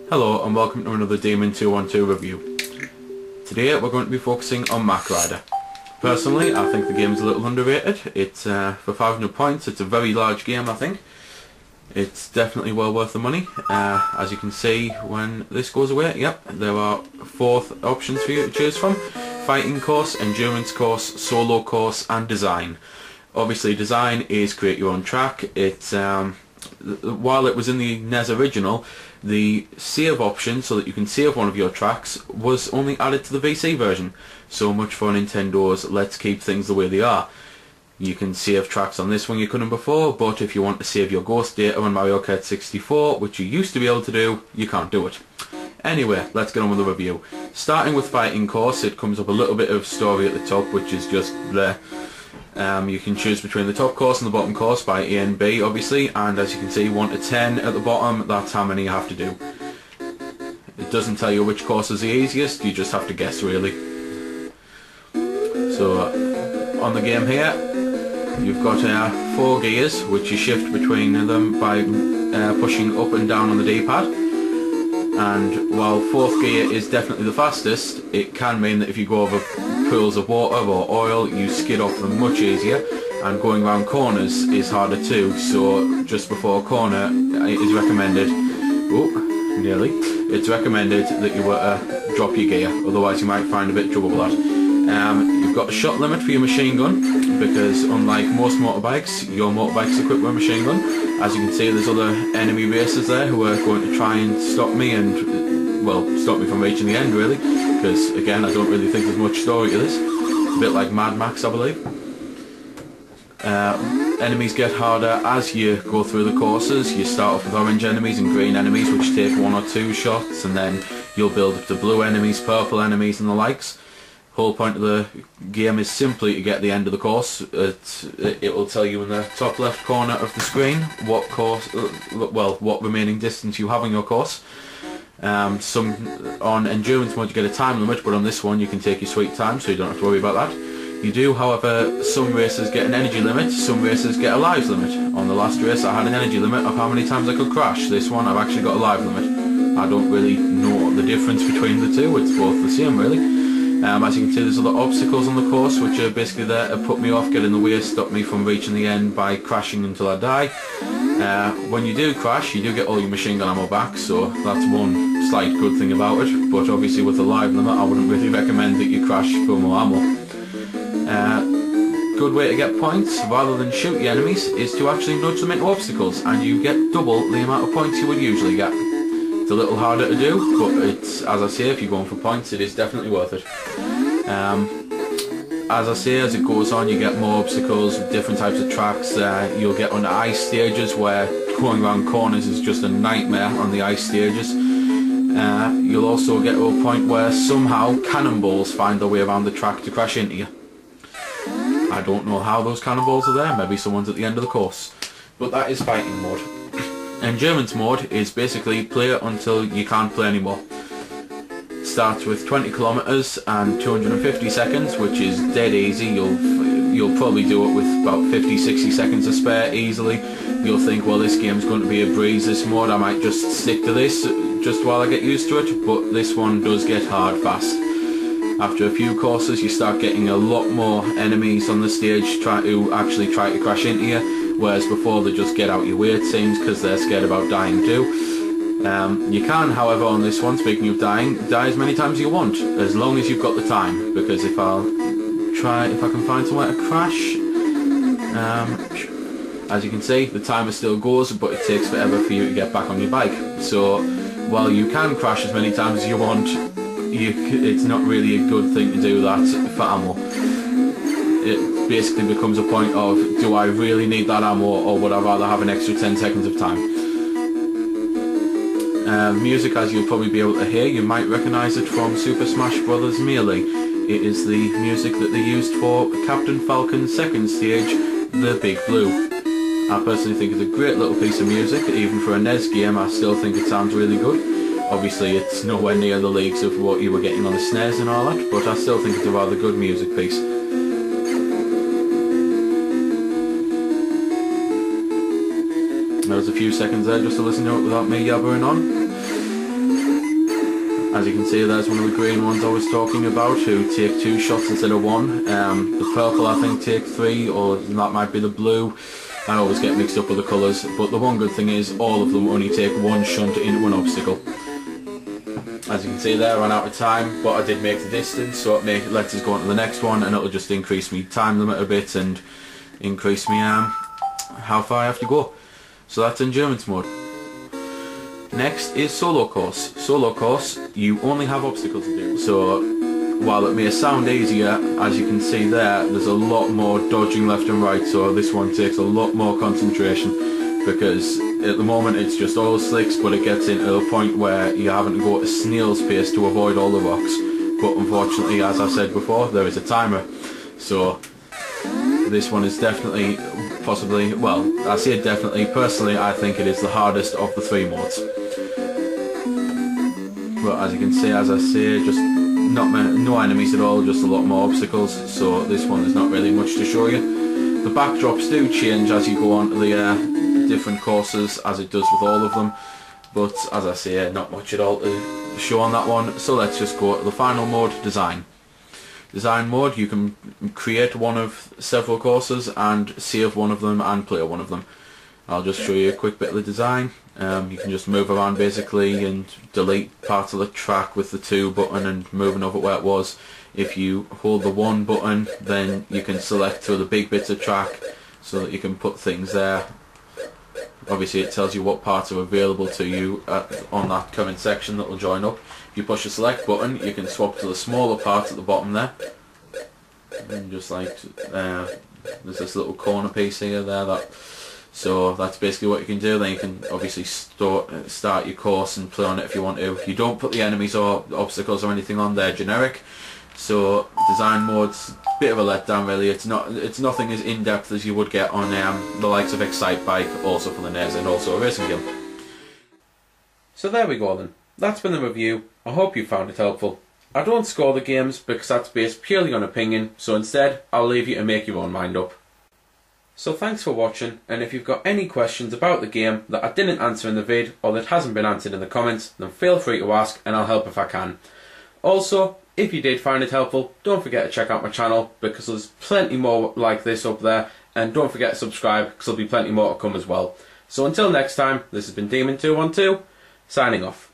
Hello and welcome to another Demon 212 review. Today we're going to be focusing on Mach. Personally, I think the game is a little underrated. It's for 500 points, it's a very large game I think. It's definitely well worth the money. As you can see when this goes away, yep, there are 4 options for you to choose from. Fighting course, endurance course, solo course and design. Obviously design is create your own track. It's while it was in the NES original, the save option so that you can save one of your tracks was only added to the VC version. So much for Nintendo's let's keep things the way they are. You can save tracks on this one you couldn't before, but if you want to save your ghost data on Mario Kart 64, which you used to be able to do, you can't do it. Anyway, let's get on with the review. Starting with fighting course, it comes up a little bit of story at the top, which is just there. You can choose between the top course and the bottom course by A and B obviously, and as you can see 1 to 10 at the bottom, that's how many you have to do. It doesn't tell you which course is the easiest, you just have to guess really. So on the game here you've got 4 gears which you shift between them by pushing up and down on the D-pad. And while 4th gear is definitely the fastest, it can mean that if you go over pools of water or oil, you skid off them much easier, and going around corners is harder too, so just before a corner it is recommended, it's recommended that you drop your gear, otherwise you might find a bit of trouble with that. You've got a shot limit for your machine gun, because unlike most motorbikes, your motorbike's equipped with a machine gun. As you can see, there's other enemy racers there who are going to try and stop me and, well, stop me from reaching the end really, because again I don't really think there's much story to this. It's a bit like Mad Max I believe. Enemies get harder as you go through the courses. You start off with orange enemies and green enemies which take 1 or 2 shots, and then you'll build up to blue enemies, purple enemies and the likes. Whole point of the game is simply to get the end of the course. It will tell you in the top left corner of the screen what what remaining distance you have on your course. On endurance mode you get a time limit, but on this one you can take your sweet time, so you don't have to worry about that. You do, however, some races get an energy limit, some races get a lives limit. On the last race I had an energy limit of how many times I could crash. This one I've actually got a life limit. I don't really know the difference between the two, it's both the same really. As you can see, there's other obstacles on the course which are basically there to put me off, get in the way, stop me from reaching the end by crashing until I die. When you do crash, you do get all your machine gun ammo back, so that's one slight good thing about it, but obviously with the live limit I wouldn't really recommend that you crash for more ammo. Good way to get points, rather than shoot your enemies, is to actually nudge them into obstacles, and you get double the amount of points you would usually get. It's a little harder to do, but it's, as I say, if you're going for points it is definitely worth it. As I say, as it goes on you get more obstacles, different types of tracks. You'll get onto ice stages where going around corners is just a nightmare on the ice stages. You'll also get to a point where somehow cannonballs find their way around the track to crash into you. I don't know how those cannonballs are there, maybe someone's at the end of the course. But that is fighting mode. Endurance mode is basically play until you can't play anymore. Starts with 20 kilometers and 250 seconds, which is dead easy. You'll probably do it with about 50-60 seconds to spare easily. You'll think, well, this game's going to be a breeze, this mode, I might just stick to this just while I get used to it, but this one does get hard fast. After a few courses you start getting a lot more enemies on the stage try to crash into you, whereas before they just get out your way it seems, because they're scared about dying too. You can, however, on this one, speaking of dying, die as many times as you want, as long as you've got the time, because if I can find somewhere to crash, as you can see the timer still goes, but it takes forever for you to get back on your bike. So while you can crash as many times as you want, it's not really a good thing to do that for ammo. It basically becomes a point of, do I really need that ammo, or would I rather have an extra 10 seconds of time? Music, as you'll probably be able to hear, you might recognise it from Super Smash Bros. Melee. It is the music that they used for Captain Falcon's second stage, The Big Blue. I personally think it's a great little piece of music. Even for a NES game I still think it sounds really good. Obviously it's nowhere near the leagues of what you were getting on the SNES and all that, but I still think it's a rather good music piece. There was a few seconds there just to listen to it without me yabbering on. As you can see, there's one of the green ones I was talking about, who take 2 shots instead of 1. The purple I think take 3, or that might be the blue. I always get mixed up with the colours, but the one good thing is all of them only take 1 shunt into an obstacle. As you can see there, I ran out of time, but I did make the distance, so it lets us go on to the next one, and it'll just increase me time limit a bit and increase me how far I have to go. So that's endurance mode. Next is solo course. Solo course, you only have obstacles to do. So while it may sound easier, as you can see there's a lot more dodging left and right, so this one takes a lot more concentration, because at the moment it's just all slicks, but it gets into a point where you're having to go at a snail's pace to avoid all the rocks. But unfortunately, as I said before, there is a timer. So this one is definitely, possibly, well, I say definitely, personally I think it is the hardest of the 3 modes. But as you can see, as I say, just no enemies at all, just a lot more obstacles, so this one is not really much to show you. The backdrops do change as you go on to the different courses, as it does with all of them, but as I say, not much at all to show on that one, so let's just go to the final mode, design. Design mode, you can create one of several courses and save one of them and play one of them. I'll just show you a quick bit of the design. You can just move around basically and delete parts of the track with the 2 button and moving over where it was. If you hold the 1 button, then you can select through the big bits of track so that you can put things there. Obviously it tells you what parts are available to you on that current section that will join up. If you push the select button, you can swap to the smaller parts at the bottom there. And just like, there's this little corner piece here, so that's basically what you can do. Then you can obviously start your course and play on it if you want to. You don't put the enemies or obstacles or anything on there, generic. So design mode's a bit of a letdown really. It's nothing as in-depth as you would get on the likes of Excitebike, also for the NES, and also a racing game. So there we go then. That's been the review. I hope you found it helpful. I don't score the games because that's based purely on opinion, so instead I'll leave you to make your own mind up. So thanks for watching, and if you've got any questions about the game that I didn't answer in the vid or that hasn't been answered in the comments, then feel free to ask and I'll help if I can. Also, if you did find it helpful, don't forget to check out my channel because there's plenty more like this up there, and don't forget to subscribe because there'll be plenty more to come as well. So until next time, this has been Demon212, signing off.